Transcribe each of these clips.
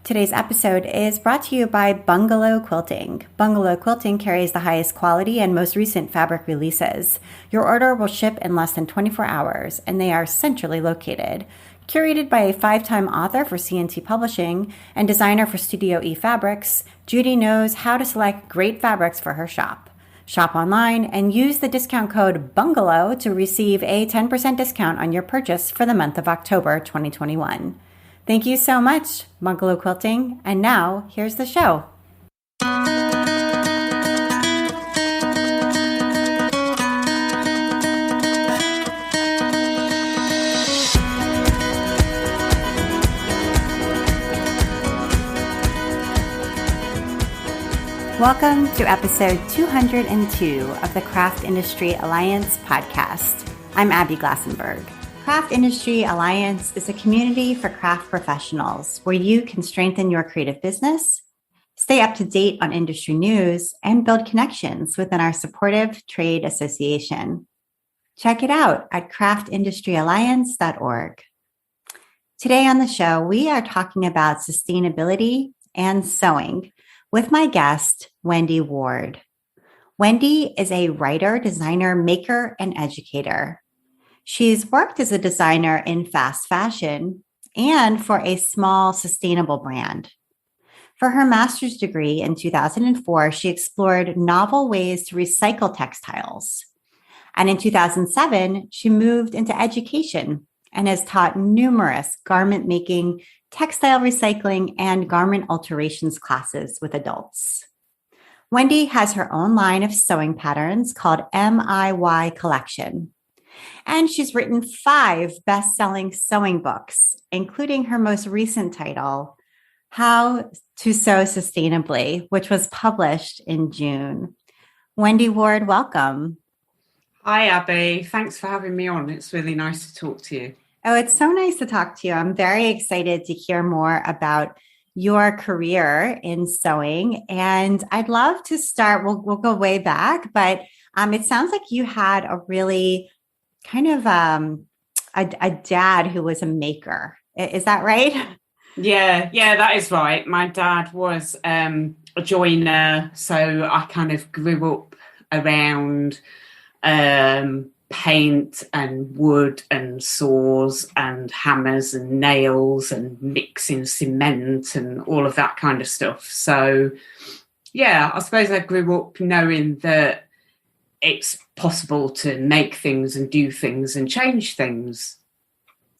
Today's episode is brought to you by Bungalow Quilting. Bungalow Quilting carries the highest quality and most recent fabric releases. Your order will ship in less than 24 hours, and they are centrally located. Curated by a 5-time author for C&T Publishing and designer for Studio E Fabrics, Judy knows how to select great fabrics for her shop. Shop online and use the discount code BUNGALOW to receive a 10% discount on your purchase for the month of October 2021. Thank you so much, Bungalow Quilting. And now, here's the show. Welcome to episode 202 of the Craft Industry Alliance podcast. I'm Abby Glassenberg. Craft Industry Alliance is a community for craft professionals where you can strengthen your creative business, stay up to date on industry news, and build connections within our supportive trade association. Check it out at craftindustyalliance.org. Today on the show, we are talking about sustainability and sewing with my guest, Wendy Ward. Wendy is a writer, designer, maker, and educator. She's worked as a designer in fast fashion and for a small sustainable brand. For her master's degree in 2004, she explored novel ways to recycle textiles. And in 2007, she moved into education and has taught numerous garment making, textile recycling, and garment alterations classes with adults. Wendy has her own line of sewing patterns called MIY Collection. And she's written 5 best-selling sewing books, including her most recent title, How to Sew Sustainably, which was published in June. Wendy Ward, welcome. Hi, Abby. Thanks for having me on. It's really nice to talk to you. Oh, it's so nice to talk to you. I'm very excited to hear more about your career in sewing. And I'd love to start, we'll go way back, but it sounds like you had a really kind of a dad who was a maker. Is that right? Yeah, that is right. My dad was a joiner, so I kind of grew up around paint and wood and saws and hammers and nails and mixing cement and all of that kind of stuff. So, yeah, I suppose I grew up knowing that it's possible to make things and do things and change things.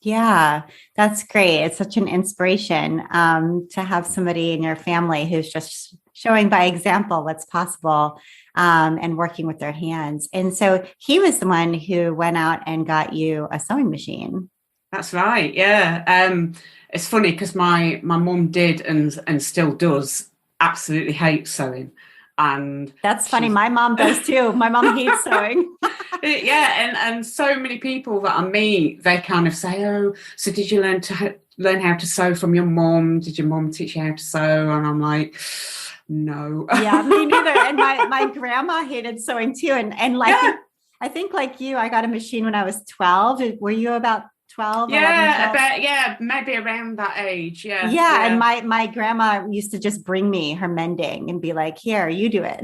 Yeah, that's great. It's such an inspiration to have somebody in your family who's just showing by example what's possible and working with their hands. And so he was the one who went out and got you a sewing machine. That's right. Yeah. It's funny because my mum did and still does absolutely hate sewing. And that's funny. My mom does too. My mom hates sewing. Yeah, and so many people that I meet, they kind of say, "Oh, so did you learn how to sew from your mom? Did your mom teach you how to sew?" And I'm like, no. Yeah, me neither. And my grandma hated sewing too. And like, yeah. I think like you, I got a machine when I was 12. Were you about 12? Yeah, maybe around that age. Yeah. And my grandma used to just bring me her mending and be like, "Here, you do it."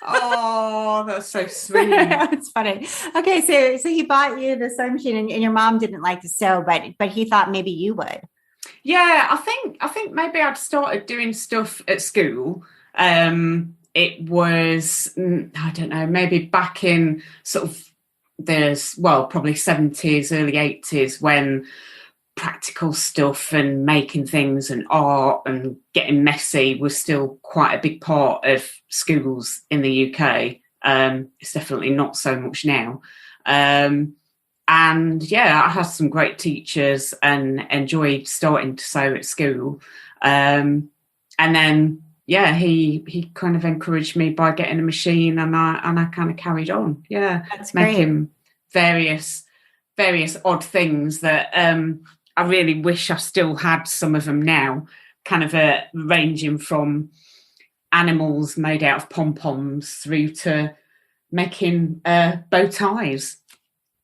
Oh, that's so sweet. It's funny. Okay, so he bought you the sewing machine, and your mom didn't like to sew, but he thought maybe you would. Yeah, I think maybe I'd started doing stuff at school. It was, I don't know, maybe back in sort of probably 70s, early 80s, when practical stuff and making things and art and getting messy was still quite a big part of schools in the UK. It's definitely not so much now. And yeah, I had some great teachers and enjoyed starting to sew at school. And then, yeah, he kind of encouraged me by getting a machine, and I kind of carried on. Yeah, that's making various odd things that I really wish I still had some of them now, kind of ranging from animals made out of pom-poms through to making bow ties.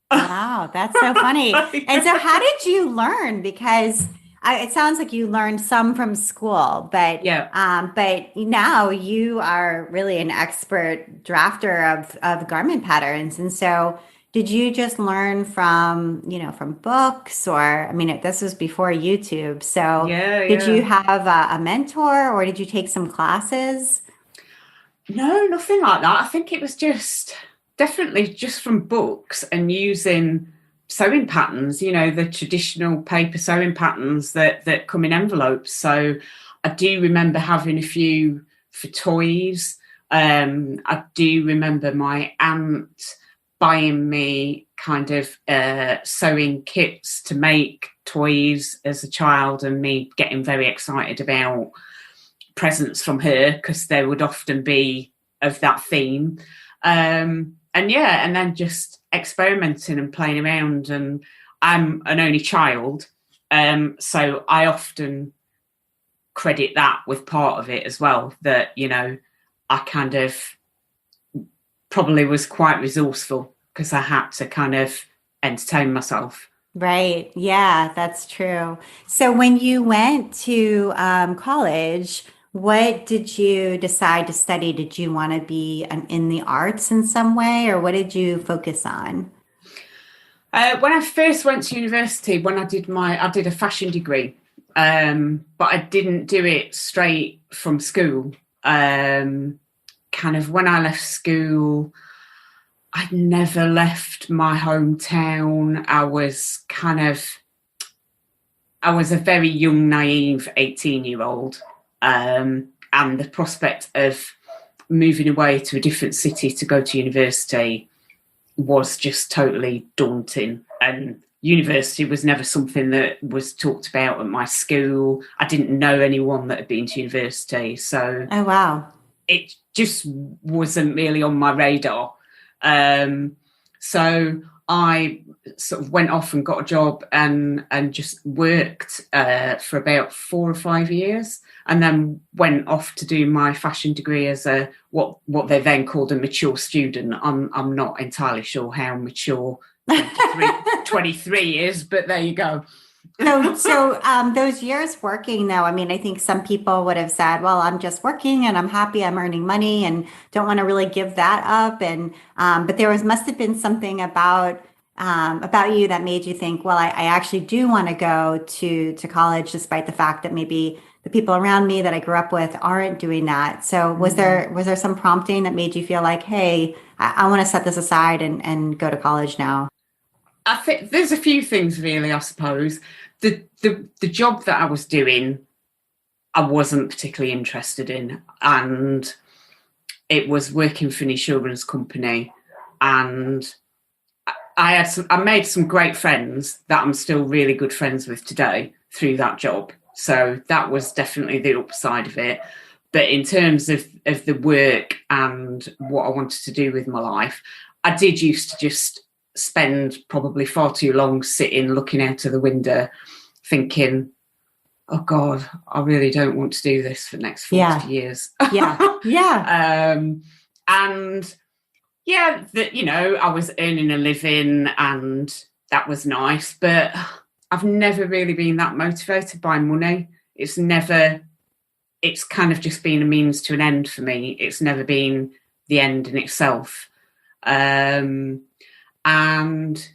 Wow, that's so funny. And so how did you learn? Because it sounds like you learned some from school, Yeah. but now you are really an expert drafter of garment patterns. And so, did you just learn from, from books, or I mean, this was before YouTube. So, Yeah, did you yeah. have a mentor, or did you take some classes? No, nothing like that. I think it was just definitely just from books and using sewing patterns, the traditional paper sewing patterns that come in envelopes. So I do remember having a few for toys. I do remember my aunt buying me kind of sewing kits to make toys as a child, and me getting very excited about presents from her because they would often be of that theme. And yeah, and then just experimenting and playing around. And I'm an only child, so I often credit that with part of it as well, that, I kind of probably was quite resourceful because I had to kind of entertain myself. Right. Yeah, that's true. So when you went to college, what did you decide to study? Did you want to be in the arts in some way, or what did you focus on? When I first went to university, when I did a fashion degree, but I didn't do it straight from school. Kind of when I left school, I'd never left my hometown. I was a very young, naive 18-year-old. And the prospect of moving away to a different city to go to university was just totally daunting. And university was never something that was talked about at my school. I didn't know anyone that had been to university. So Oh, wow. it just wasn't really on my radar. So I sort of went off and got a job and just worked for about 4 or 5 years, and then went off to do my fashion degree as a what they then called a mature student. I'm not entirely sure how mature 23 is, but there you go. So those years working though, I mean, I think some people would have said, well, I'm just working and I'm happy, I'm earning money and don't want to really give that up. And but must have been something about you that made you think, well, I actually do want to go to college, despite the fact that maybe the people around me that I grew up with aren't doing that. So was there some prompting that made you feel like, hey, I want to set this aside and go to college now? I think there's a few things really, I suppose. The job that I was doing, I wasn't particularly interested in, and it was working for an insurance company, and I made some great friends that I'm still really good friends with today through that job. So that was definitely the upside of it. But in terms of the work and what I wanted to do with my life, I did used to just spend probably far too long sitting looking out of the window thinking, oh God, I really don't want to do this for the next 40 Yeah, years. yeah, yeah. And yeah, that, I was earning a living and that was nice, but I've never really been that motivated by money. It's kind of just been a means to an end for me. It's never been the end in itself. And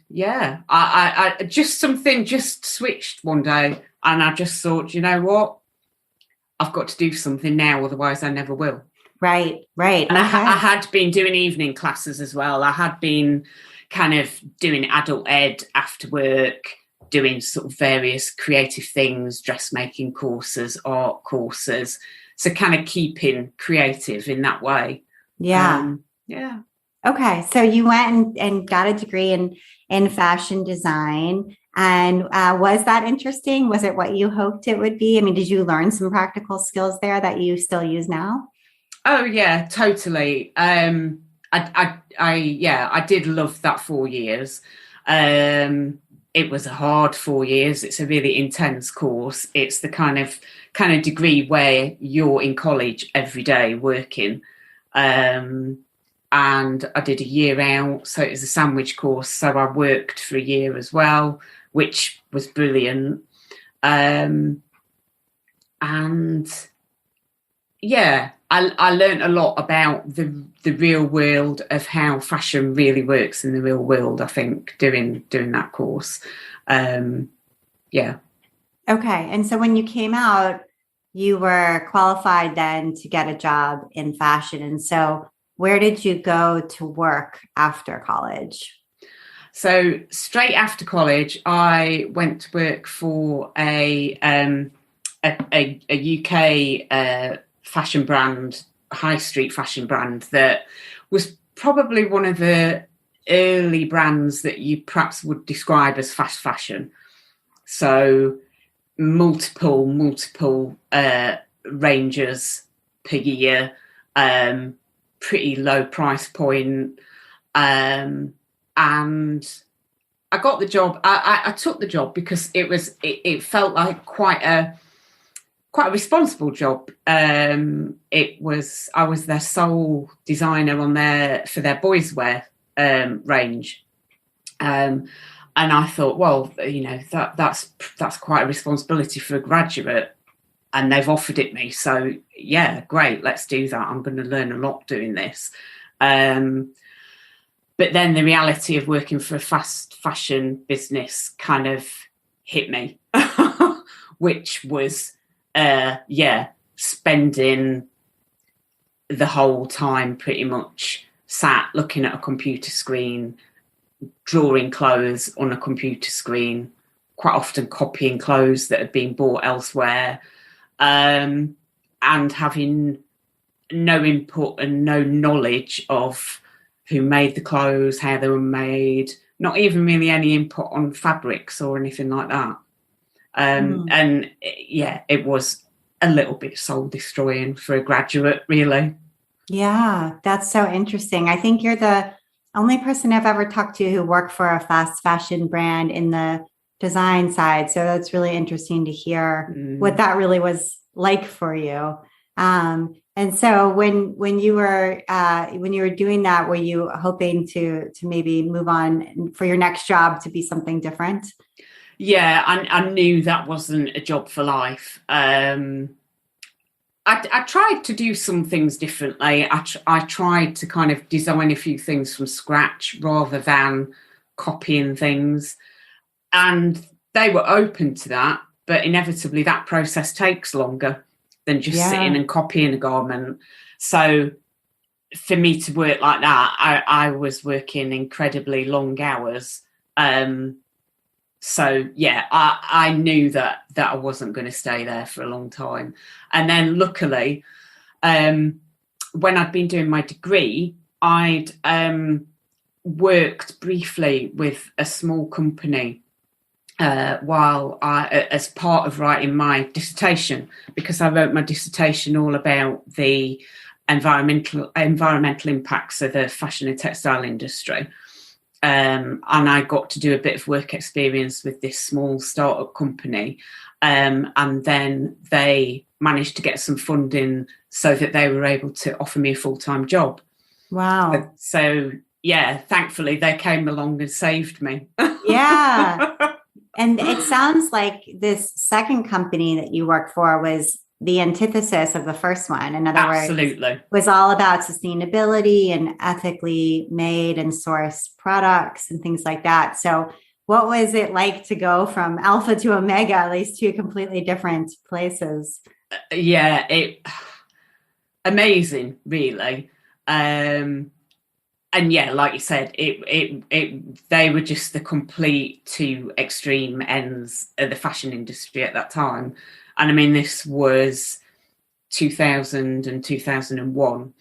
yeah, I just something just switched one day, and I just thought, you know what, I've got to do something now, otherwise I never will. Right, right. And Okay. I had been doing evening classes as well. I had been kind of doing adult ed after work, doing sort of various creative things, dressmaking courses, art courses. So kind of keeping creative in that way. Yeah. Yeah. Okay. So you went and got a degree in fashion design. And was that interesting? Was it what you hoped it would be? I mean, did you learn some practical skills there that you still use now? Oh yeah, totally. I did love that 4 years. It was a hard 4 years. It's a really intense course. It's the kind of degree where you're in college every day working. And I did a year out, so it was a sandwich course. So I worked for a year as well, which was brilliant. And yeah, I learned a lot about the real world of how fashion really works in the real world, I think, doing that course. Yeah. Okay. And so when you came out, you were qualified then to get a job in fashion. And so where did you go to work after college? So straight after college, I went to work for a UK fashion brand, high street fashion brand that was probably one of the early brands that you perhaps would describe as fast fashion. So multiple ranges per year, pretty low price point, and I got the job. I took the job because it felt like quite a responsible job. I was their sole designer for their boys wear range. And I thought, well, that's quite a responsibility for a graduate, and they've offered it me. So yeah, great, let's do that. I'm going to learn a lot doing this. But then the reality of working for a fast fashion business kind of hit me, which was, spending the whole time pretty much sat looking at a computer screen, drawing clothes on a computer screen, quite often copying clothes that had been bought elsewhere, and having no input and no knowledge of who made the clothes, how they were made, not even really any input on fabrics or anything like that. And yeah, it was a little bit soul destroying for a graduate, really. Yeah, that's so interesting. I think you're the only person I've ever talked to who worked for a fast fashion brand in the design side. So that's really interesting to hear what that really was like for you. And so when you were doing that, were you hoping to maybe move on for your next job to be something different? Yeah, I knew that wasn't a job for life. I tried to do some things differently. I tried to kind of design a few things from scratch rather than copying things. And they were open to that, but inevitably that process takes longer than just sitting and copying a garment. So for me to work like that, I was working incredibly long hours. So yeah, I knew that I wasn't going to stay there for a long time. And then luckily, when I'd been doing my degree, I'd worked briefly with a small company as part of writing my dissertation, because I wrote my dissertation all about the environmental impacts of the fashion and textile industry. And I got to do a bit of work experience with this small startup company. And then they managed to get some funding so that they were able to offer me a full-time job. Wow. So yeah, thankfully they came along and saved me. Yeah. And it sounds like this second company that you work for was the antithesis of the first one. In other Absolutely. words, was all about sustainability and ethically made and sourced products and things like that. So what was it like to go from alpha to omega, these two completely different places? Yeah, amazing, really. And yeah, like you said, they were just the complete two extreme ends of the fashion industry at that time. And I mean, this was 2000 and 2001.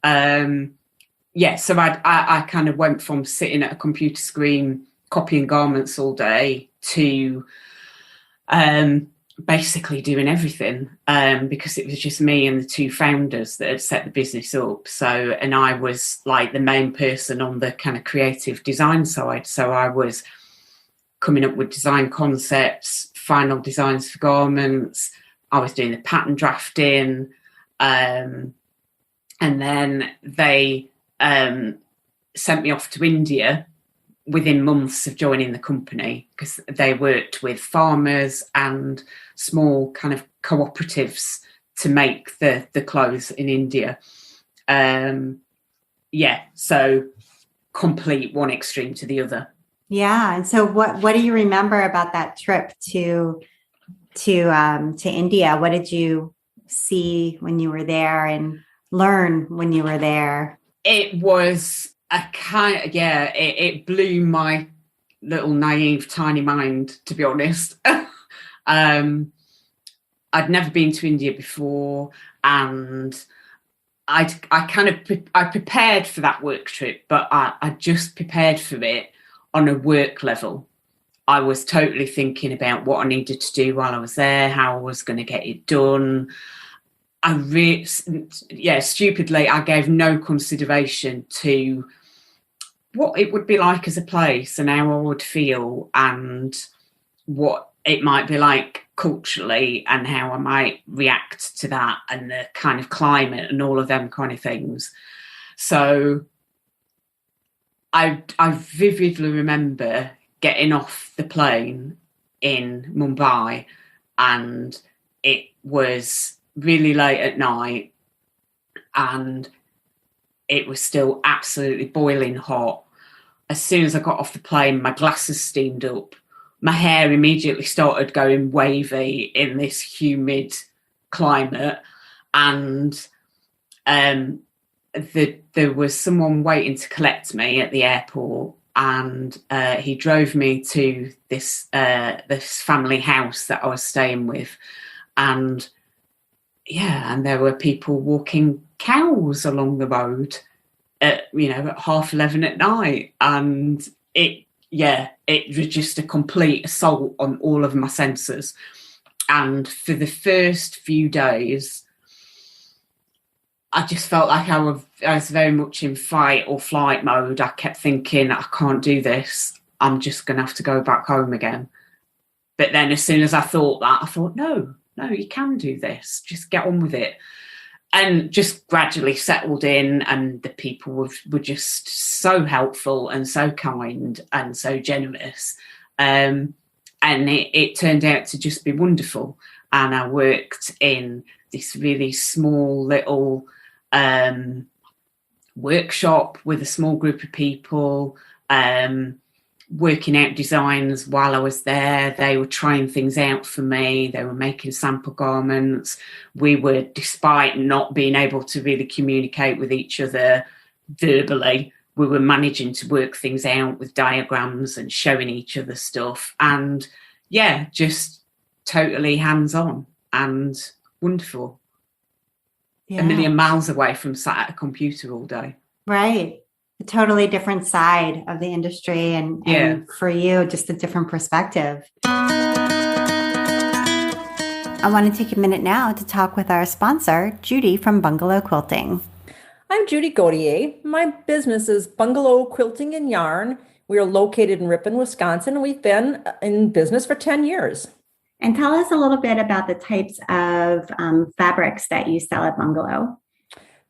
So I kind of went from sitting at a computer screen copying garments all day to basically doing everything, because it was just me and the two founders that had set the business up. So, and I was like the main person on the kind of creative design side. So I was coming up with design concepts, final designs for garments. I was doing the pattern drafting. And then they sent me off to India within months of joining the company, because they worked with farmers and small kind of cooperatives to make the clothes in India. So complete one extreme to the other. Yeah. And so what do you remember about that trip to India? What did you see when you were there and learn when you were there? It was it blew my little naive tiny mind, to be honest. I'd never been to India before, and I prepared for that work trip, but I just prepared for it on a work level. I was totally thinking about what I needed to do while I was there, how I was going to get it done. Stupidly, I gave no consideration to what it would be like as a place and how I would feel and what it might be like culturally and how I might react to that and the kind of climate and all of them kind of things. So I vividly remember getting off the plane in Mumbai, and it was really late at night and it was still absolutely boiling hot. As soon as I got off the plane, my glasses steamed up. My hair immediately started going wavy in this humid climate. And there was someone waiting to collect me at the airport. And he drove me to this family house that I was staying with. And there were people walking cows along the road at 11:30 at night. And it was just a complete assault on all of my senses. And for the first few days, I just felt like I was very much in fight or flight mode. I kept thinking, I can't do this. I'm just going to have to go back home again. But then as soon as I thought that, I thought, no, you can do this. Just get on with it. And just gradually settled in, and the people were just so helpful and so kind and so generous. And it turned out to just be wonderful. And I worked in this really small little workshop with a small group of people, working out designs while I was there. They were trying things out for me. They were making sample garments. We were, despite not being able to really communicate with each other verbally, we were managing to work things out with diagrams and showing each other stuff. And just totally hands-on and wonderful. Yeah. A million miles away from sat at a computer all day. Right. A totally different side of the industry, and for you, just a different perspective. I want to take a minute now to talk with our sponsor, Judy from Bungalow Quilting. I'm Judy Gautier. My business is Bungalow Quilting and Yarn. We are located in Ripon, Wisconsin, and we've been in business for 10 years. And tell us a little bit about the types of fabrics that you sell at Bungalow.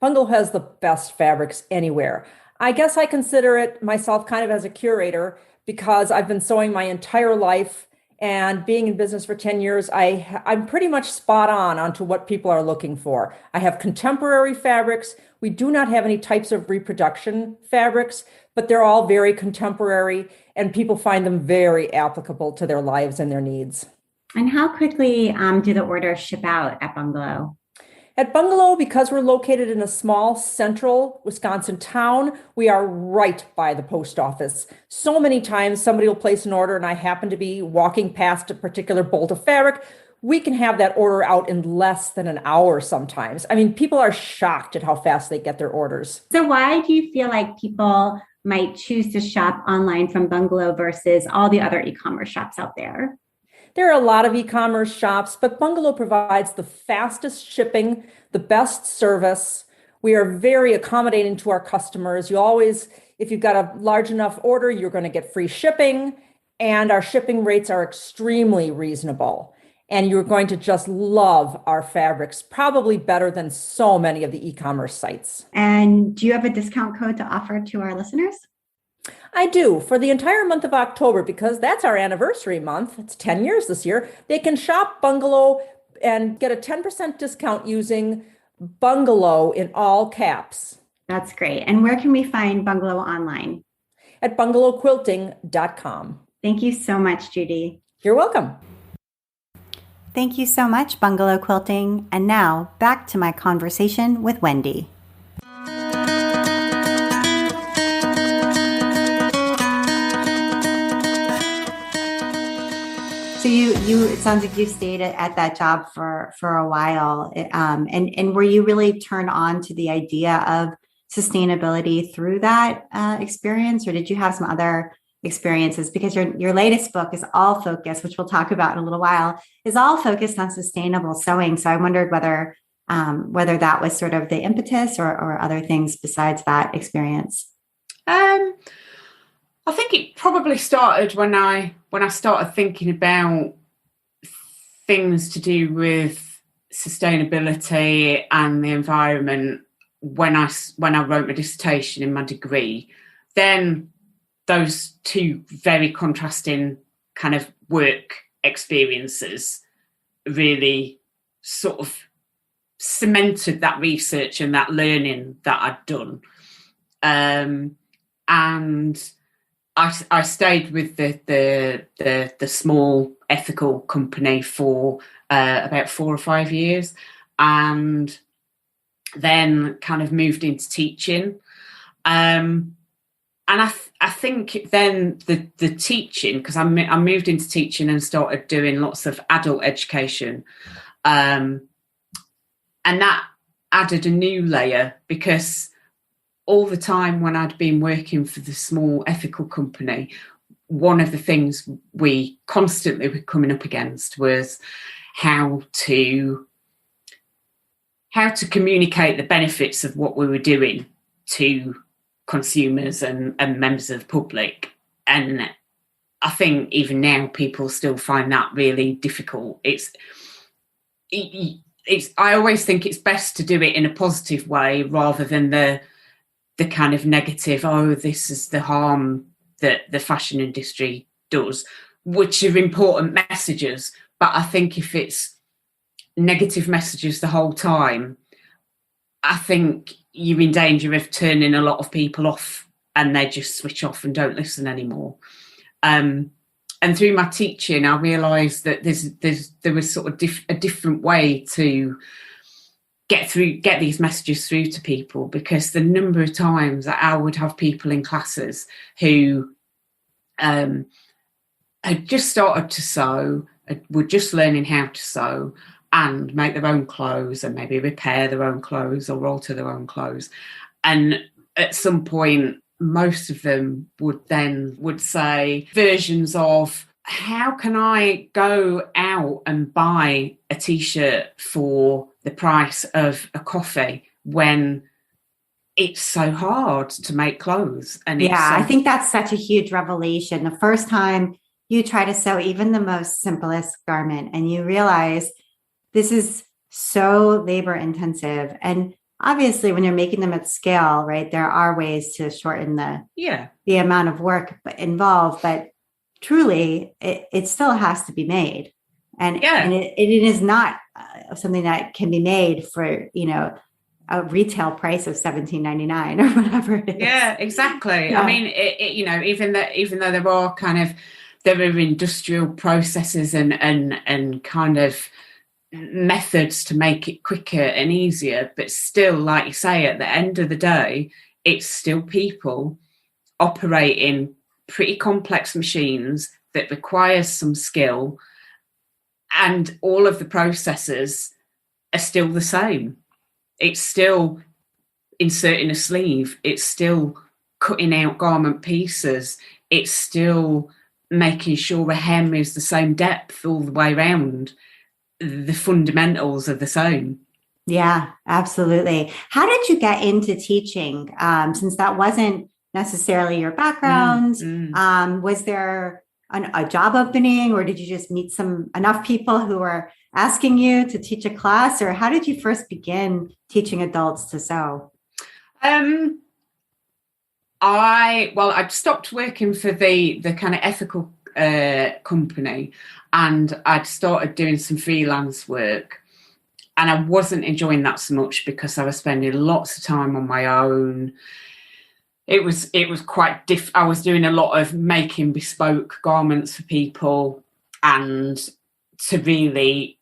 Bungalow has the best fabrics anywhere. I guess I consider it myself kind of as a curator because I've been sewing my entire life, and being in business for 10 years, I'm pretty much spot on onto what people are looking for. I have contemporary fabrics. We do not have any types of reproduction fabrics, but they're all very contemporary, and people find them very applicable to their lives and their needs. And how quickly do the orders ship out at Bungalow? At Bungalow, because we're located in a small central Wisconsin town, we are right by the post office. So many times somebody will place an order and I happen to be walking past a particular bolt of fabric. We can have that order out in less than an hour sometimes. I mean, people are shocked at how fast they get their orders. So why do you feel like people might choose to shop online from Bungalow versus all the other e-commerce shops out there? There are a lot of e-commerce shops, but Bungalow provides the fastest shipping, the best service. We are very accommodating to our customers. You always, if you've got a large enough order, you're going to get free shipping, and our shipping rates are extremely reasonable. And you're going to just love our fabrics, probably better than so many of the e-commerce sites. And do you have a discount code to offer to our listeners? I do. For the entire month of October, because that's our anniversary month, it's 10 years this year, they can shop Bungalow and get a 10% discount using Bungalow in all caps That's great. And where can we find Bungalow online? at bungalowquilting.com. Thank you so much, Judy. You're welcome. Thank you so much, Bungalow Quilting. And now back to my conversation with Wendy. So it sounds like you stayed at that job for a while. And were you really turned on to the idea of sustainability through that experience, or did you have some other experiences? Because your latest book is all focused, which we'll talk about in a little while, is all focused on sustainable sewing. So I wondered whether that was sort of the impetus or other things besides that experience. I think it probably started when I started thinking about things to do with sustainability and the environment when I wrote my dissertation in my degree. Then those two very contrasting kind of work experiences really sort of cemented that research and that learning that I'd done. And I stayed with the small ethical company for about 4 or 5 years, and then kind of moved into teaching. And I think then the teaching, because I moved into teaching and started doing lots of adult education, and that added a new layer, because all the time when I'd been working for the small ethical company, one of the things we constantly were coming up against was how to communicate the benefits of what we were doing to consumers and members of the public. And I think even now people still find that really difficult. I always think it's best to do it in a positive way rather than the kind of negative, oh, this is the harm that the fashion industry does, which are important messages. But I think if it's negative messages the whole time, I think you're in danger of turning a lot of people off and they just switch off and don't listen anymore. And through my teaching, I realised that there was sort of a different way to get these messages through to people, because the number of times that I would have people in classes who had just started to sew, were just learning how to sew and make their own clothes and maybe repair their own clothes or alter their own clothes. And at some point, most of them would say versions of, how can I go out and buy a T-shirt for the price of a coffee when it's so hard to make clothes? And I think that's such a huge revelation. The first time you try to sew even the most simplest garment and you realize this is so labor intensive. And obviously when you're making them at scale, right, there are ways to shorten the amount of work involved, but truly it still has to be made. And it is not something that can be made for, a retail price of $17.99 or whatever it is. Yeah, exactly. Yeah. I mean, even though there are industrial processes and kind of methods to make it quicker and easier, but still, like you say, at the end of the day, it's still people operating pretty complex machines that requires some skill, and all of the processes are still the same. It's still inserting a sleeve, it's still cutting out garment pieces, it's still making sure a hem is the same depth all the way around. The fundamentals are the same. Yeah, absolutely. How did you get into teaching? Since that wasn't necessarily your background, was there a job opening, or did you just meet enough people who were asking you to teach a class, or how did you first begin teaching adults to sew? I'd stopped working for the kind of ethical company, and I'd started doing some freelance work, and I wasn't enjoying that so much because I was spending lots of time on my own. It was quite I was doing a lot of making bespoke garments for people, and to really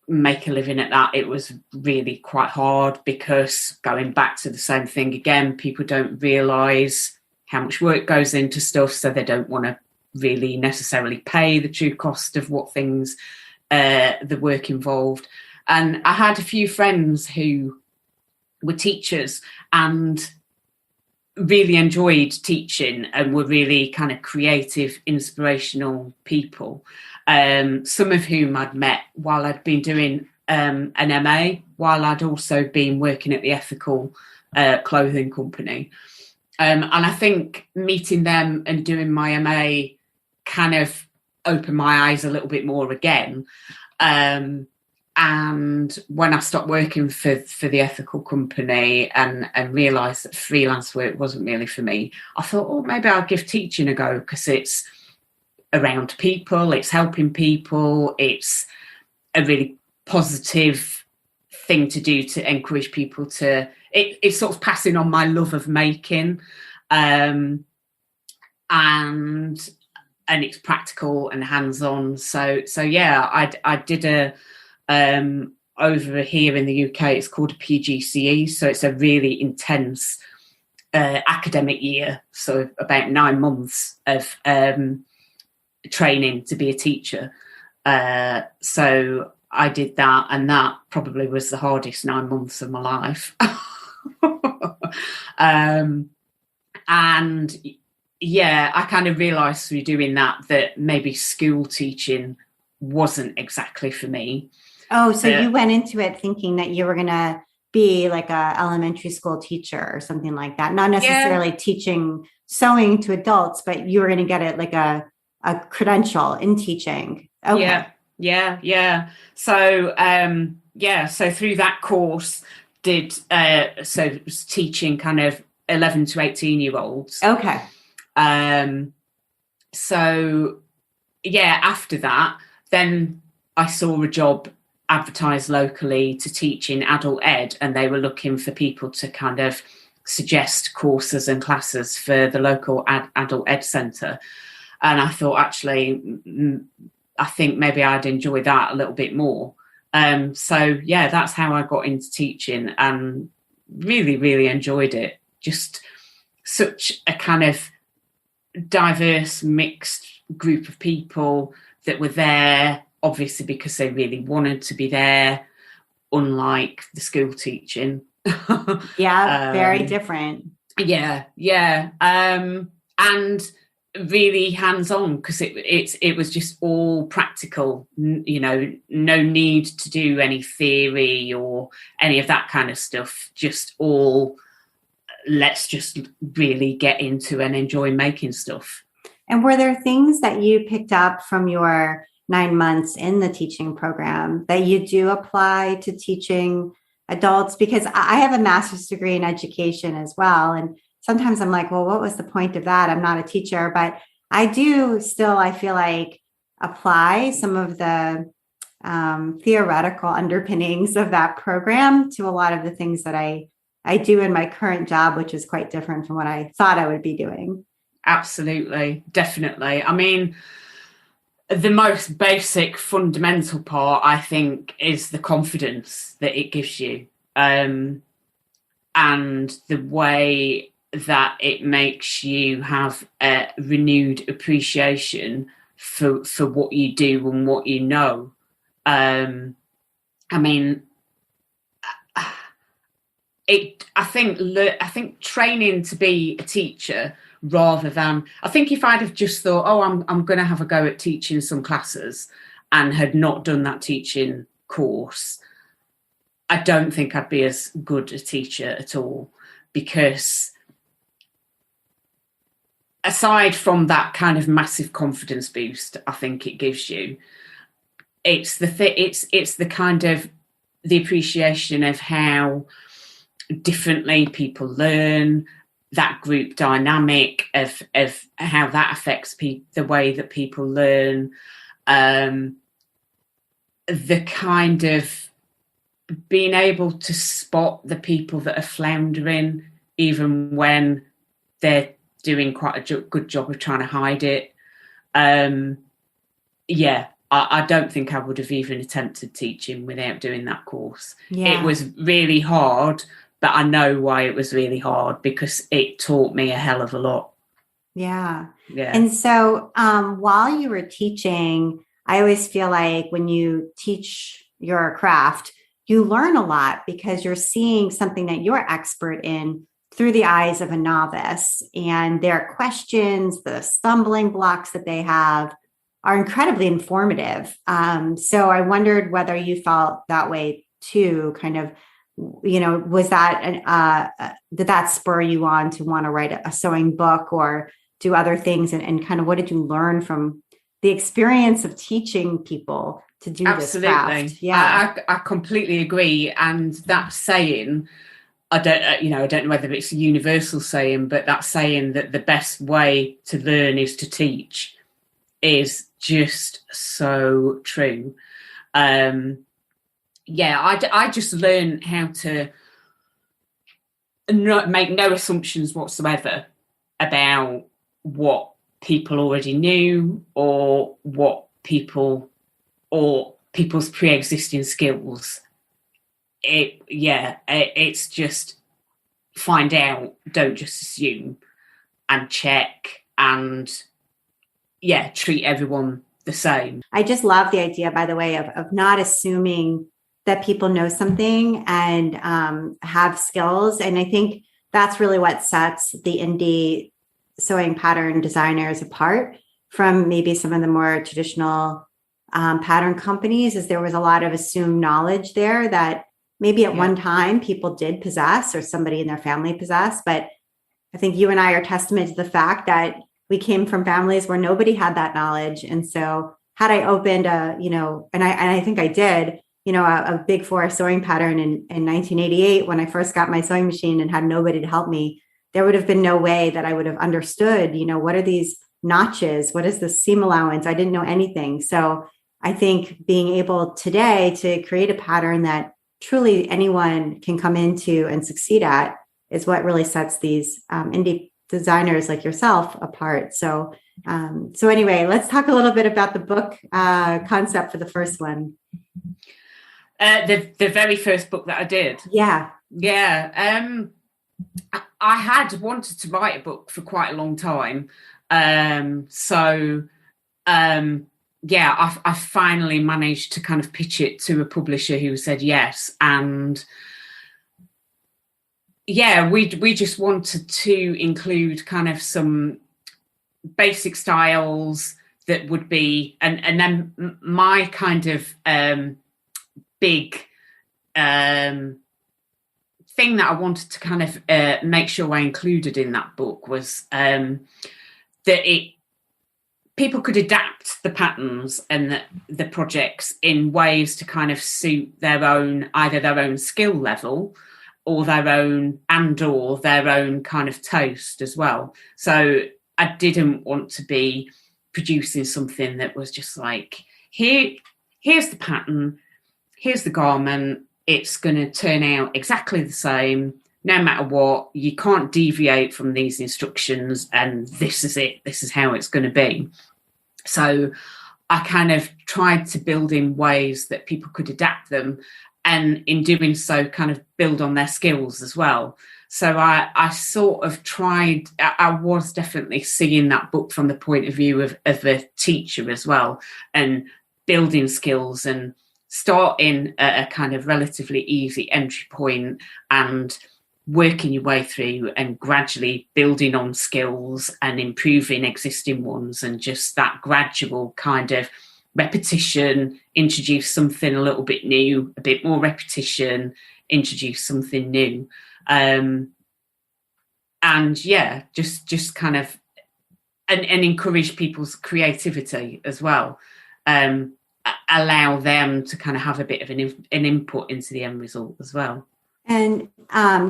make a living at that, it was really quite hard, because going back to the same thing again, people don't realise how much work goes into stuff, so they don't want to really necessarily pay the true cost of what things, the work involved. And I had a few friends who were teachers and really enjoyed teaching and were really kind of creative, inspirational people. Some of whom I'd met while I'd been doing an MA, while I'd also been working at the ethical clothing company. And I think meeting them and doing my MA kind of opened my eyes a little bit more again. And when I stopped working for the ethical company and realised that freelance work wasn't really for me, I thought, oh, maybe I'll give teaching a go, because it's around people, it's helping people, it's a really positive thing to do to encourage people to, it's sort of passing on my love of making, and it's practical and hands-on. So yeah, I did a over here in the UK, it's called a PGCE, so it's a really intense academic year, so about 9 months of training to be a teacher. So I did that, and that probably was the hardest 9 months of my life. And yeah, I kind of realised through doing that maybe school teaching wasn't exactly for me. Oh, so you went into it thinking that you were going to be like a elementary school teacher or something like that, not necessarily teaching sewing to adults, but you were going to get it like a credential in teaching. Okay. Yeah. So so through that course so was teaching kind of 11 to 18-year-olds. Okay. So yeah, after that, then I saw a job advertised locally to teach in adult ed, and they were looking for people to kind of suggest courses and classes for the local adult ed centre. And I thought, actually, I think maybe I'd enjoy that a little bit more. So yeah, that's how I got into teaching, and really, really enjoyed it. Just such a kind of diverse, mixed group of people that were there, obviously because they really wanted to be there, unlike the school teaching. Yeah, very different. Yeah. And really hands-on, because it was just all practical, no need to do any theory or any of that kind of stuff, just all let's just really get into and enjoy making stuff. And were there things that you picked up from your 9 months in the teaching program that you do apply to teaching adults? Because I have a master's degree in education as well. And sometimes I'm like, well, what was the point of that? I'm not a teacher, but I do still, I feel like, apply some of the theoretical underpinnings of that program to a lot of the things that I do in my current job, which is quite different from what I thought I would be doing. Absolutely, definitely. I mean, the most basic fundamental part, I think, is the confidence that it gives you, and the way that it makes you have a renewed appreciation for what you do and what you know. I mean, I think training to be a teacher, rather than, I think if I'd have just thought, oh, I'm going to have a go at teaching some classes, and had not done that teaching course, I don't think I'd be as good a teacher at all, because aside from that kind of massive confidence boost I think it gives you, it's the kind of the appreciation of how differently people learn, that group dynamic of how that affects the way that people learn, the kind of being able to spot the people that are floundering, even when they're doing quite a good job of trying to hide it. I don't think I would have even attempted teaching without doing that course. Yeah. It was really hard, but I know why it was really hard, because it taught me a hell of a lot. Yeah. Yeah. And so while you were teaching, I always feel like when you teach your craft, you learn a lot because you're seeing something that you're expert in through the eyes of a novice. And their questions, the stumbling blocks that they have are incredibly informative. So I wondered whether you felt that way too, kind of, was that, did that spur you on to want to write a sewing book or do other things? And kind of what did you learn from the experience of teaching people to do this craft? Yeah, I completely agree. And that saying, I don't know whether it's a universal saying, but that saying that the best way to learn is to teach is just so true. I just learned how to not make no assumptions whatsoever about what people already knew or people's pre-existing skills. It's just find out, don't just assume, and check, and treat everyone the same. I just love the idea, by the way, of not assuming that people know something and have skills. And I think that's really what sets the indie sewing pattern designers apart from maybe some of the more traditional pattern companies, is there was a lot of assumed knowledge there that maybe at one time people did possess or somebody in their family possessed. But I think you and I are testament to the fact that we came from families where nobody had that knowledge. And so had I opened and I think I did, a Big Four sewing pattern in 1988, when I first got my sewing machine and had nobody to help me, there would have been no way that I would have understood, what are these notches? What is the seam allowance? I didn't know anything. So I think being able today to create a pattern that truly anyone can come into and succeed at is what really sets these indie designers like yourself apart. So anyway, let's talk a little bit about the book concept for the first one. The very first book that I did. Yeah. I had wanted to write a book for quite a long time. I finally managed to kind of pitch it to a publisher who said yes. And we just wanted to include kind of some basic styles that would be, and then my kind of big thing that I wanted to kind of make sure I included in that book was that people could adapt the patterns and the projects in ways to kind of suit either their own skill level or their own kind of taste as well. So I didn't want to be producing something that was just like, here's the pattern, here's the garment, it's going to turn out exactly the same, no matter what, you can't deviate from these instructions, and this is it, this is how it's going to be. So I kind of tried to build in ways that people could adapt them, and in doing so kind of build on their skills as well. So I sort of tried, I was definitely seeing that book from the point of view of a teacher as well, and building skills and starting at a kind of relatively easy entry point and working your way through and gradually building on skills and improving existing ones, and just that gradual kind of repetition, introduce something a little bit new, a bit more repetition, introduce something new. Just kind of and encourage people's creativity as well. Allow them to kind of have a bit of an input into the end result as well. And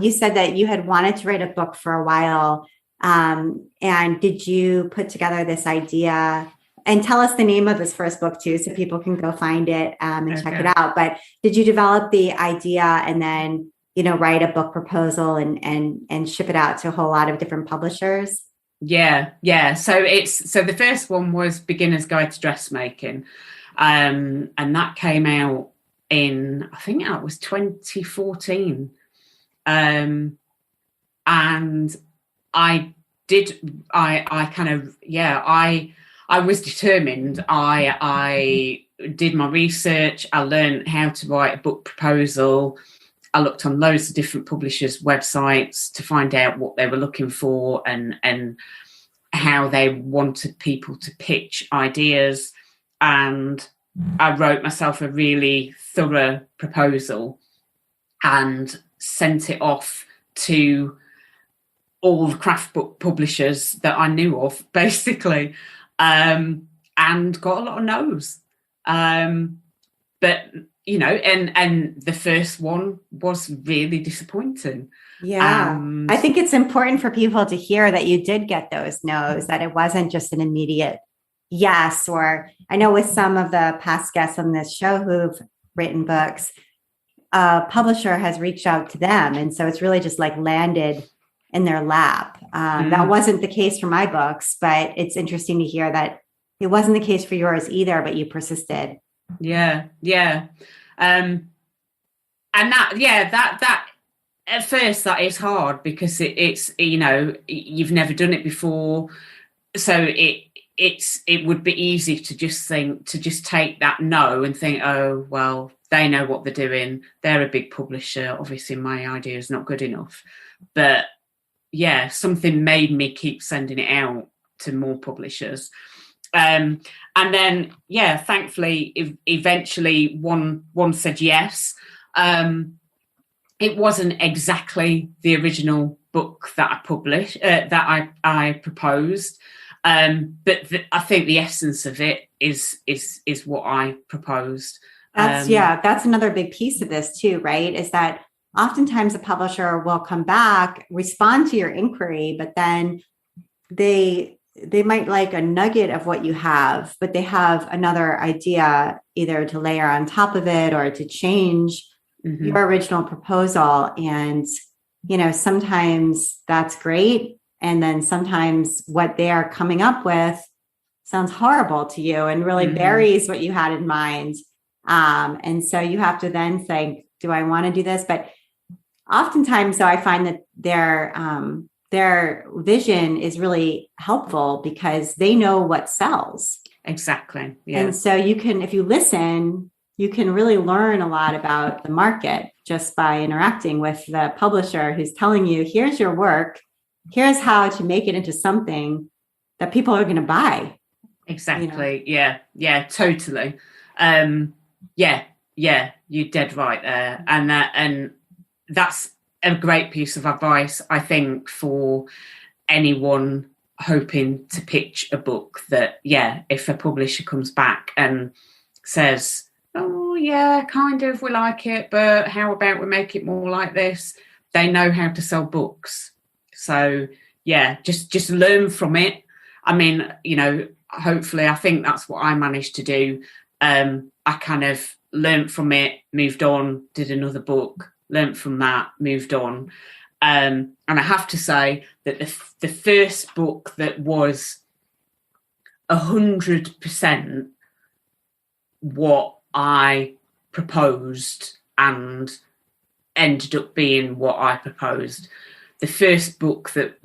you said that you had wanted to write a book for a while. And did you put together this idea? And tell us the name of this first book too, so people can go find it and check it out. But did you develop the idea and then, write a book proposal and ship it out to a whole lot of different publishers? Yeah. So the first one was Beginner's Guide to Dressmaking, and that came out in, I think that was 2014, and I was determined. I did my research. I learned how to write a book proposal. I looked on loads of different publishers' websites to find out what they were looking for and how they wanted people to pitch ideas. And I wrote myself a really thorough proposal and sent it off to all the craft book publishers that I knew of, basically, and got a lot of no's. But and the first one was really disappointing. Yeah. I think it's important for people to hear that you did get those no's, that it wasn't just an immediate yes. Or I know with some of the past guests on this show who've written books, a publisher has reached out to them. And so it's really just like landed in their lap. That wasn't the case for my books, but it's interesting to hear that it wasn't the case for yours either, but you persisted. Yeah. And that at first that is hard because it's you've never done it before, so it would be easy to just take that no and think, oh well, they know what they're doing, they're a big publisher, obviously my idea is not good enough. But yeah, something made me keep sending it out to more publishers. And then, thankfully, eventually one said yes. It wasn't exactly the original book that I published, that I proposed. But I think the essence of it is what I proposed. That's another big piece of this too, right? Is that oftentimes a publisher will come back, respond to your inquiry, but then they might like a nugget of what you have, but they have another idea either to layer on top of it or to change your original proposal. And, sometimes that's great. And then sometimes what they are coming up with sounds horrible to you and really buries what you had in mind. And so you have to then think, do I want to do this? But oftentimes, though, I find that their vision is really helpful because they know what sells. Exactly. Yeah. And so you can, if you listen, you can really learn a lot about the market just by interacting with the publisher who's telling you, here's your work, here's how to make it into something that people are going to buy. Exactly. Yeah, totally. You're dead right there. And that's a great piece of advice, I think, for anyone hoping to pitch a book, that, if a publisher comes back and says, oh, yeah, kind of, we like it, but how about we make it more like this? They know how to sell books. So, just learn from it. I mean, hopefully, I think that's what I managed to do. I kind of learned from it, moved on, did another book, learned from that, moved on. And I have to say that the first book that was 100% what I proposed and ended up being what I proposed. The first book that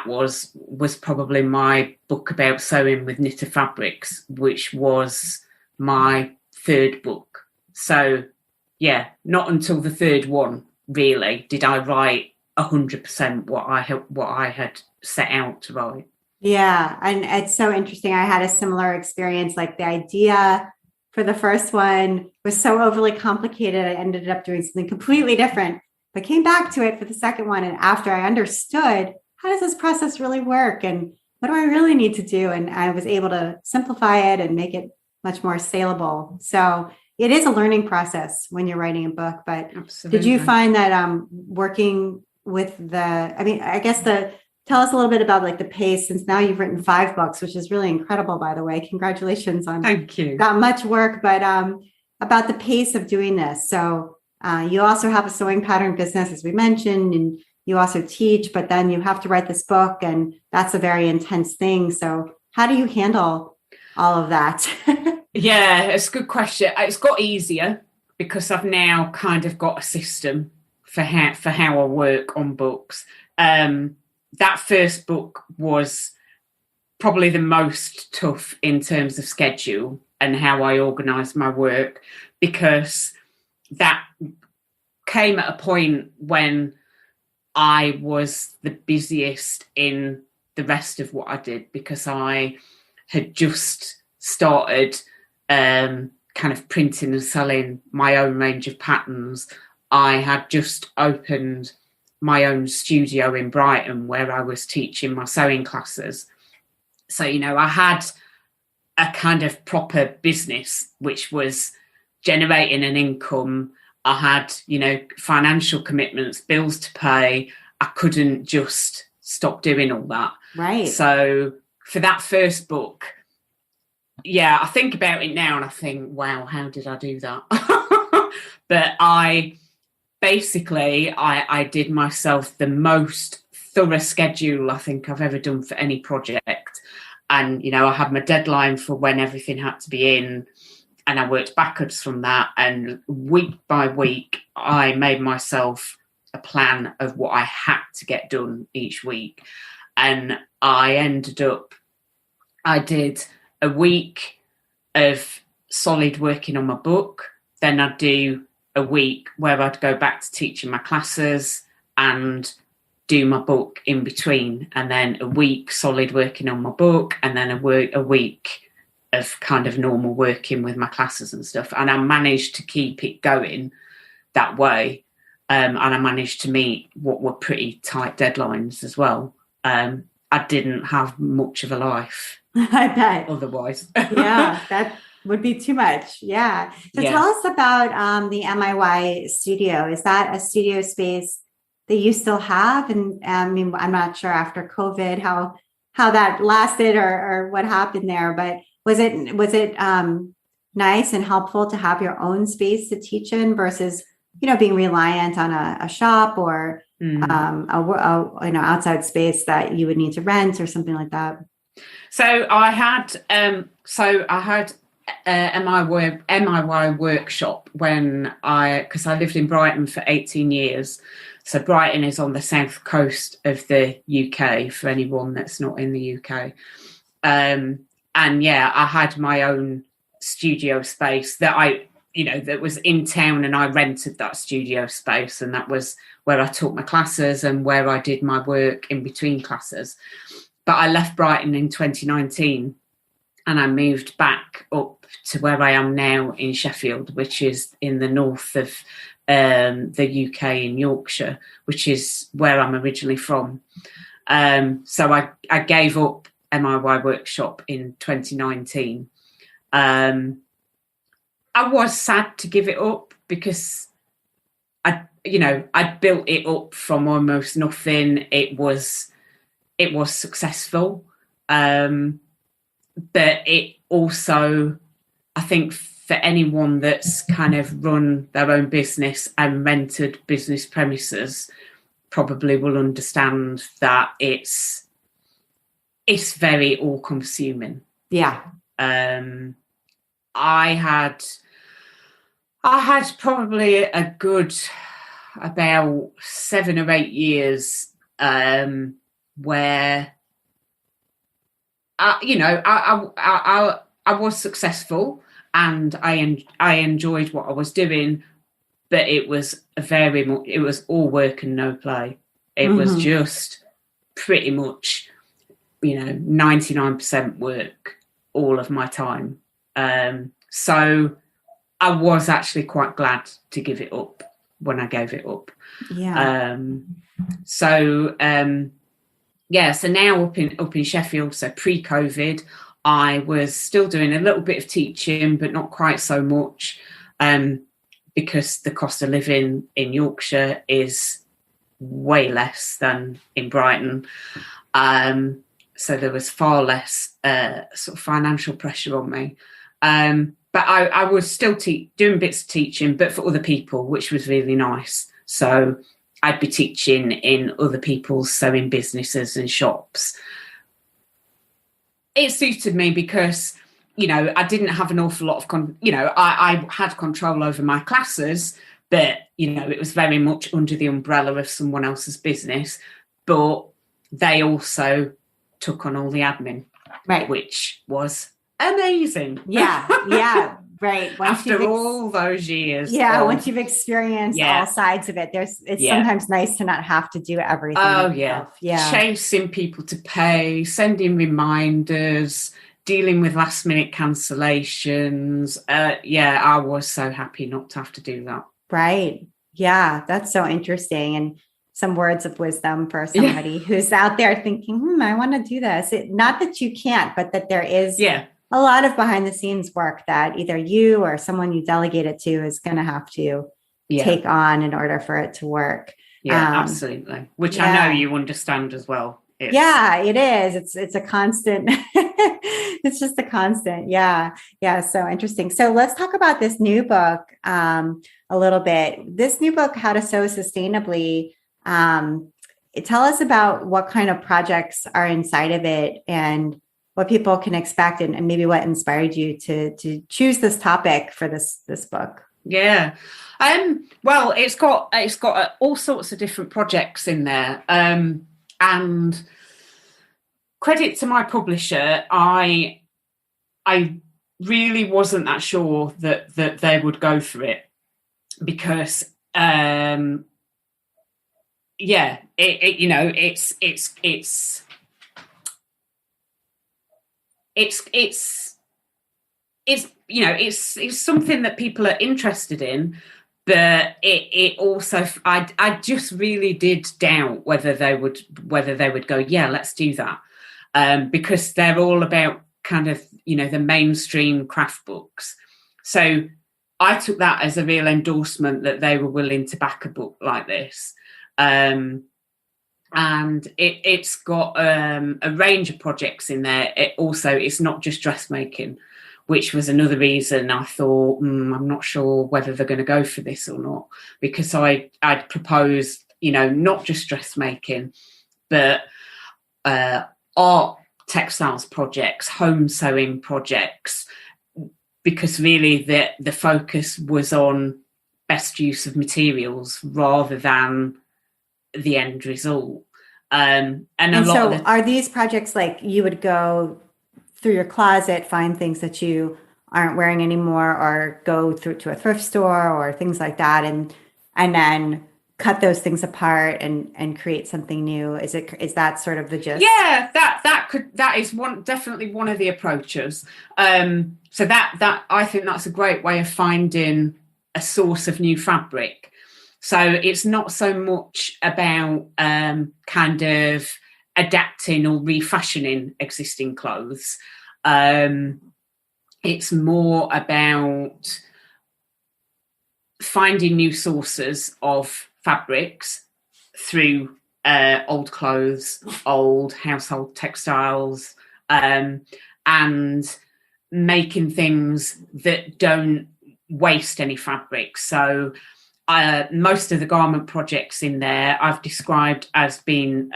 was probably my book about sewing with knitted fabrics, which was my third book. So, not until the third one really did I write 100% what I had set out to write. Yeah, and it's so interesting. I had a similar experience. Like the idea for the first one was so overly complicated, I ended up doing something completely different, but came back to it for the second one. And after I understood, how does this process really work? And what do I really need to do? And I was able to simplify it and make it much more saleable. So it is a learning process when you're writing a book. But Absolutely. did you find that working with tell us a little bit about like the pace, since now you've written 5 books, which is really incredible, by the way. Congratulations on Thank you. Got much work, but about the pace of doing this. So you also have a sewing pattern business, as we mentioned, and you also teach, but then you have to write this book, and that's a very intense thing. So how do you handle all of that? Yeah, it's a good question. It's got easier because I've now kind of got a system for how I work on books. That first book was probably the most tough in terms of schedule and how I organised my work, because that came at a point when I was the busiest in the rest of what I did, because I had just started kind of printing and selling my own range of patterns. I had just opened my own studio in Brighton where I was teaching my sewing classes. So, I had a kind of proper business which was generating an income. I had, financial commitments, bills to pay. I couldn't just stop doing all that. Right. So for that first book, yeah, I think about it now and I think, wow, how did I do that? But I did myself the most thorough schedule I think I've ever done for any project. And, I had my deadline for when everything had to be in, and I worked backwards from that. And week by week, I made myself a plan of what I had to get done each week. And I did a week of solid working on my book. Then I'd do a week where I'd go back to teaching my classes and do my book in between. And then a week solid working on my book, and then a week of kind of normal working with my classes and stuff. And I managed to keep it going that way. And I managed to meet what were pretty tight deadlines as well. I didn't have much of a life. I bet. Otherwise. Yeah, that would be too much. Yeah. So tell us about the MIY studio. Is that a studio space that you still have? And I mean, I'm not sure after COVID how that lasted or what happened there, but was it nice and helpful to have your own space to teach in versus, being reliant on a shop or outside space that you would need to rent or something like that? So I had MIY workshop because I lived in Brighton for 18 years. So Brighton is on the south coast of the UK for anyone that's not in the UK. And yeah, I had my own studio space that that was in town, and I rented that studio space, and that was where I taught my classes and where I did my work in between classes. But I left Brighton in 2019 and I moved back up to where I am now in Sheffield, which is in the north of the UK in Yorkshire, which is where I'm originally from. So I gave up MIY workshop in 2019. I was sad to give it up because I built it up from almost nothing. It was successful. But it also, I think for anyone that's kind of run their own business and rented business premises, probably will understand that it's very all consuming. Yeah. I had probably a good about 7 or 8 years where I was successful and I enjoyed what I was doing, but it was all work and no play. It was just pretty much 99% work all of my time. So I was actually quite glad to give it up when I gave it up. Yeah. So now up in Sheffield, so pre-COVID, I was still doing a little bit of teaching, but not quite so much. because the cost of living in Yorkshire is way less than in Brighton. So there was far less sort of financial pressure on me. But I was still doing bits of teaching, but for other people, which was really nice. So I'd be teaching in other people's sewing businesses and shops. It suited me because, you know, I didn't have an awful lot of, I had control over my classes, but, you know, it was very much under the umbrella of someone else's business. But they also took on all the admin, right, which was amazing. Yeah, right. After all those years. Once you've experienced all sides of it, it's sometimes nice to not have to do everything. Oh, yeah. Chasing people to pay, sending reminders, dealing with last minute cancellations. I was so happy not to have to do that. Right. Yeah, that's so interesting. And some words of wisdom for somebody who's out there thinking, I want to do this. Not that you can't, but that there is a lot of behind the scenes work that either you or someone you delegate it to is going to have to take on in order for it to work. Yeah, absolutely. Which I know you understand as well. It is. It's a constant. It's just a constant. Yeah. So interesting. So let's talk about this new book a little bit. This new book, How to Sew Sustainably. Tell us about what kind of projects are inside of it and what people can expect, and maybe what inspired you to choose this topic for this book. Yeah. Well, it's got all sorts of different projects in there. And credit to my publisher, I really wasn't that sure that they would go for it, because it's something that people are interested in, but it also I just really did doubt whether they would go, let's do that, because they're all about kind of, the mainstream craft books. So I took that as a real endorsement that they were willing to back a book like this. And it's got a range of projects in there. It's not just dressmaking, which was another reason I thought, I'm not sure whether they're going to go for this or not, because I'd proposed, not just dressmaking, but art, textiles projects, home sewing projects, because really the focus was on best use of materials rather than the end result. Are these projects like you would go through your closet, find things that you aren't wearing anymore, or go through to a thrift store or things like that, and then cut those things apart and create something new? Is that sort of the gist? Yeah, that is definitely one of the approaches. So that I think that's a great way of finding a source of new fabric. So it's not so much about kind of adapting or refashioning existing clothes. It's more about finding new sources of fabrics through old clothes, old household textiles, and making things that don't waste any fabric. So most of the garment projects in there I've described as being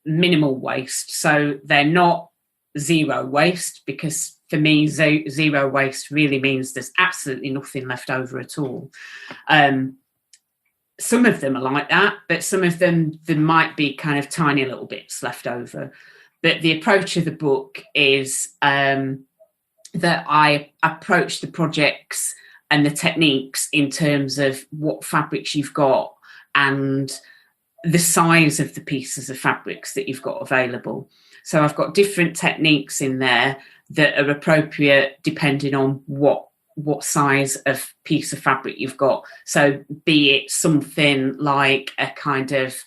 minimal waste. So they're not zero waste, because for me, zero waste really means there's absolutely nothing left over at all. Some of them are like that, but some of them, there might be kind of tiny little bits left over. But the approach of the book is that I approach the projects and the techniques in terms of what fabrics you've got and the size of the pieces of fabrics that you've got available. So I've got different techniques in there that are appropriate depending on what size of piece of fabric you've got. So be it something like a kind of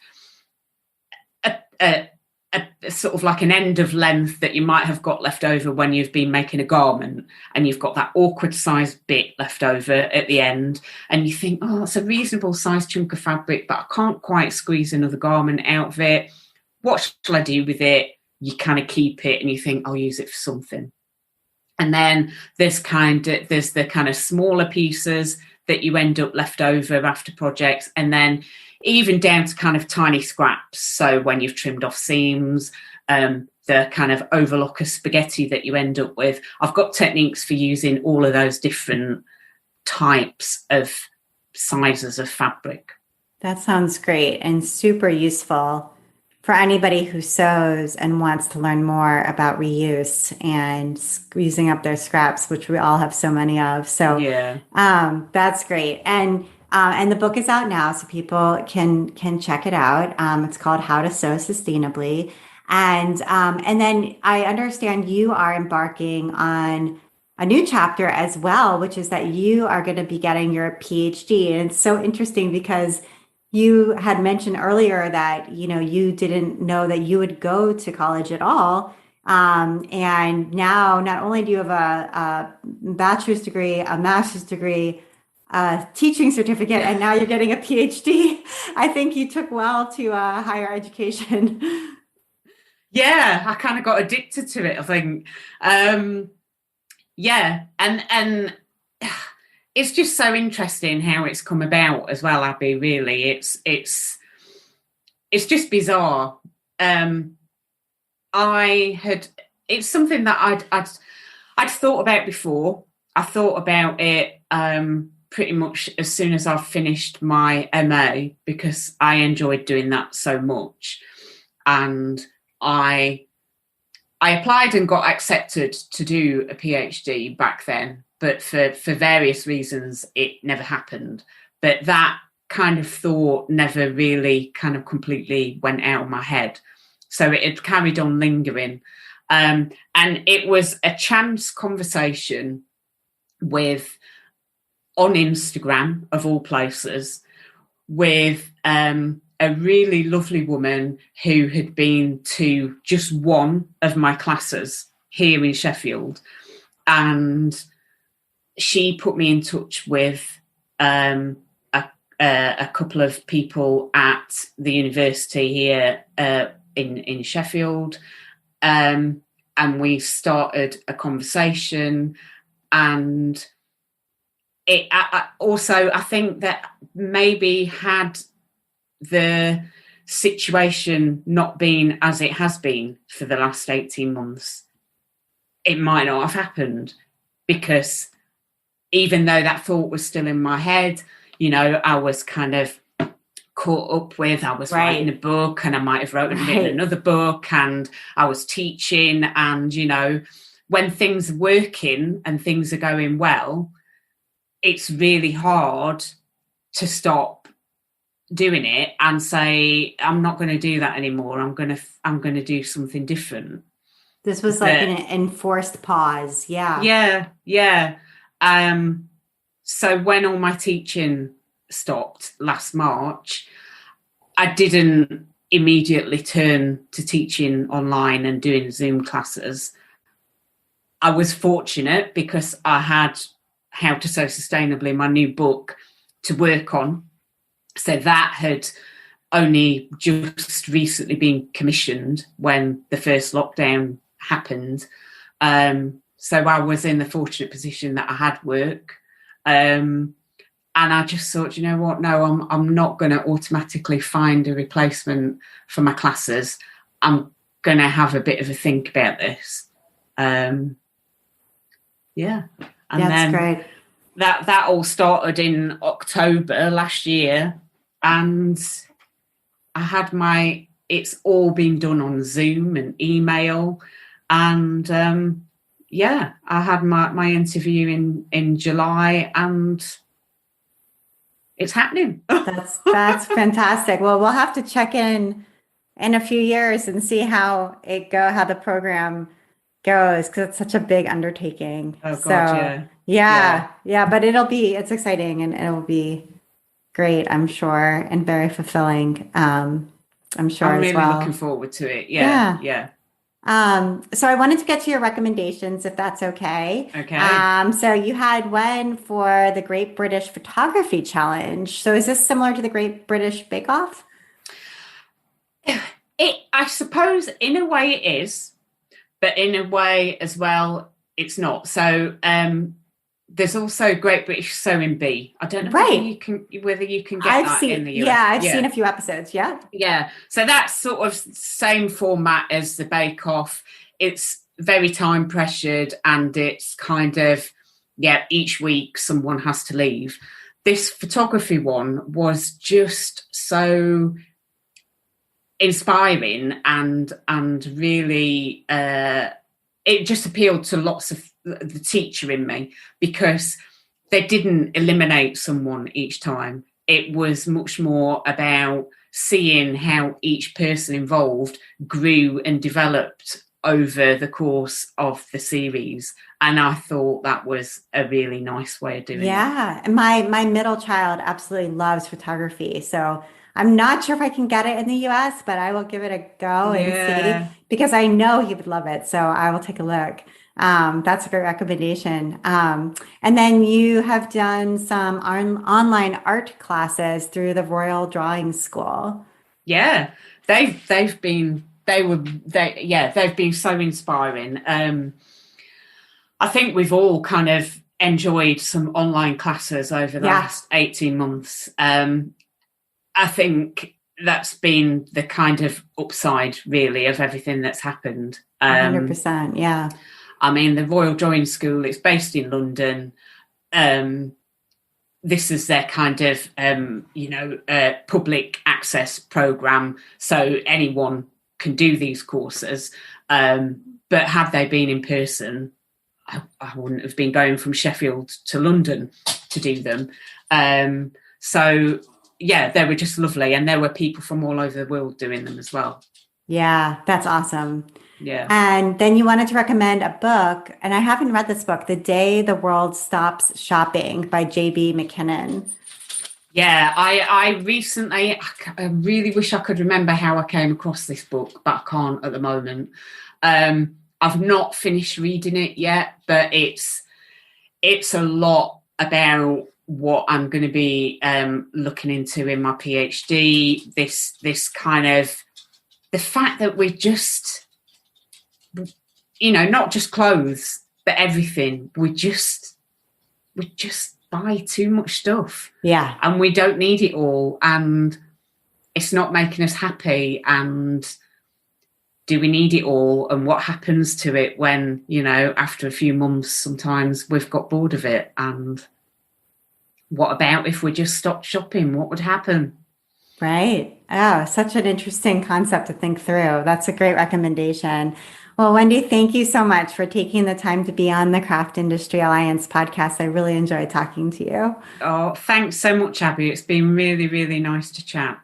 a sort of like an end of length that you might have got left over when you've been making a garment, and you've got that awkward sized bit left over at the end, and you think, oh, it's a reasonable sized chunk of fabric, but I can't quite squeeze another garment out of it. What shall I do with it? You kind of keep it and you think, I'll use it for something. And then there's the kind of smaller pieces that you end up left over after projects, and then even down to kind of tiny scraps. So when you've trimmed off seams, the kind of overlocker spaghetti that you end up with. I've got techniques for using all of those different types of sizes of fabric. That sounds great and super useful for anybody who sews and wants to learn more about reuse and using up their scraps, which we all have so many of. So yeah, that's great. And the book is out now, so people can check it out. It's called How to Sew Sustainably. And then I understand you are embarking on a new chapter as well, which is that you are going to be getting your PhD. And it's so interesting because you had mentioned earlier that, you didn't know that you would go to college at all. And now not only do you have a bachelor's degree, a master's degree, teaching certificate, and now you're getting a PhD. I think you took well to higher education. Yeah, I kind of got addicted to it, I think. Yeah, and it's just so interesting how it's come about as well, Abby. Really, it's just bizarre. It's something that I'd thought about before. I thought about it pretty much as soon as I finished my MA, because I enjoyed doing that so much, and I applied and got accepted to do a PhD back then, but for various reasons it never happened. But that kind of thought never really kind of completely went out of my head, so it had carried on lingering, and it was a chance conversation on Instagram, of all places, with a really lovely woman who had been to just one of my classes here in Sheffield. And she put me in touch with a couple of people at the university here in Sheffield. And we started a conversation, and I think that maybe had the situation not been as it has been for the last 18 months, it might not have happened, because even though that thought was still in my head, I was kind of caught up with, I was writing a book, and I might have written another book, and I was teaching, and, when things are working and things are going well, it's really hard to stop doing it and say, I'm not going to do that anymore. I'm going to do something different. This was like an enforced pause. Yeah. So when all my teaching stopped last March, I didn't immediately turn to teaching online and doing Zoom classes. I was fortunate because I had How to Sew Sustainably, my new book, to work on. So that had only just recently been commissioned when the first lockdown happened. So I was in the fortunate position that I had work. And I just thought, you know what? No, I'm not going to automatically find a replacement for my classes. I'm going to have a bit of a think about this. Yeah. And that's then great. That all started in October last year, and I had it's all been done on Zoom and email, and I had my interview in July, and it's happening. That's fantastic. Well, we'll have to check in a few years and see how the program goes, because it's such a big undertaking. Oh God, yeah, but it's exciting, and it'll be great, I'm sure, and very fulfilling. I'm sure I'm as really well. looking forward to it. Yeah. Yeah. So I wanted to get to your recommendations, if that's okay. Okay. So you had one for the Great British Photography Challenge. So is this similar to the Great British Bake Off? I suppose in a way it is, but in a way as well, it's not. So there's also Great British Sewing Bee. I don't know whether you can get that in the US. I've seen a few episodes. Yeah. Yeah. So that's sort of same format as the Bake Off. It's very time pressured, and it's kind of, each week someone has to leave. This photography one was just so inspiring and really it just appealed to lots of the teacher in me, because they didn't eliminate someone each time. It was much more about seeing how each person involved grew and developed over the course of the series. And I thought that was a really nice way of doing it. Yeah. And my middle child absolutely loves photography. So I'm not sure if I can get it in the US, but I will give it a go and see, because I know he would love it. So I will take a look. That's a great recommendation. And then you have done some online art classes through the Royal Drawing School. Yeah, they've been so inspiring. I think we've all kind of enjoyed some online classes over the last 18 months. I think that's been the kind of upside, really, of everything that's happened. 100%, yeah. I mean, the Royal Drawing School, it's based in London. This is their kind of, public access program. So anyone can do these courses. But had they been in person, I wouldn't have been going from Sheffield to London to do them. So, they were just lovely. And there were people from all over the world doing them as well. Yeah, that's awesome. Yeah. And then you wanted to recommend a book, and I haven't read this book, The Day the World Stops Shopping by J.B. McKinnon. Yeah, I recently, I really wish I could remember how I came across this book, but I can't at the moment. I've not finished reading it yet, but it's a lot about what I'm going to be looking into in my PhD. This kind of, the fact that we're just, not just clothes, but everything. We just buy too much stuff. Yeah. And we don't need it all. And it's not making us happy. And do we need it all? And what happens to it when, after a few months, sometimes we've got bored of it? And what about if we just stopped shopping? What would happen? Right. Oh, such an interesting concept to think through. That's a great recommendation. Well, Wendy, thank you so much for taking the time to be on the Craft Industry Alliance podcast. I really enjoyed talking to you. Oh, thanks so much, Abby. It's been really, really nice to chat.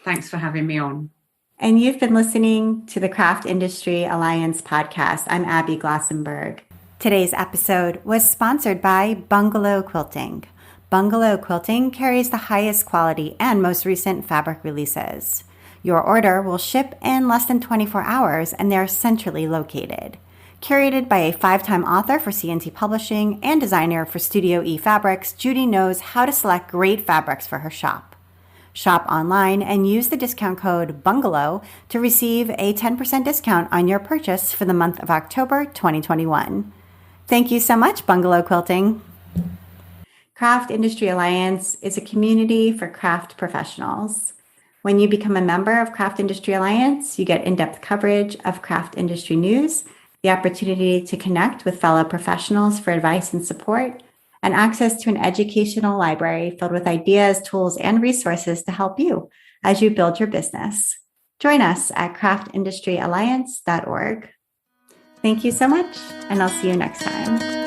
Thanks for having me on. And you've been listening to the Craft Industry Alliance podcast. I'm Abby Glassenberg. Today's episode was sponsored by Bungalow Quilting. Bungalow Quilting carries the highest quality and most recent fabric releases. Your order will ship in less than 24 hours, and they're centrally located. Curated by a 5-time author for C&T Publishing and designer for Studio E Fabrics, Judy knows how to select great fabrics for her shop. Shop online and use the discount code BUNGALOW to receive a 10% discount on your purchase for the month of October 2021. Thank you so much, Bungalow Quilting. Craft Industry Alliance is a community for craft professionals. When you become a member of Craft Industry Alliance, you get in-depth coverage of craft industry news, the opportunity to connect with fellow professionals for advice and support, and access to an educational library filled with ideas, tools, and resources to help you as you build your business. Join us at craftindustryalliance.org. Thank you so much, and I'll see you next time.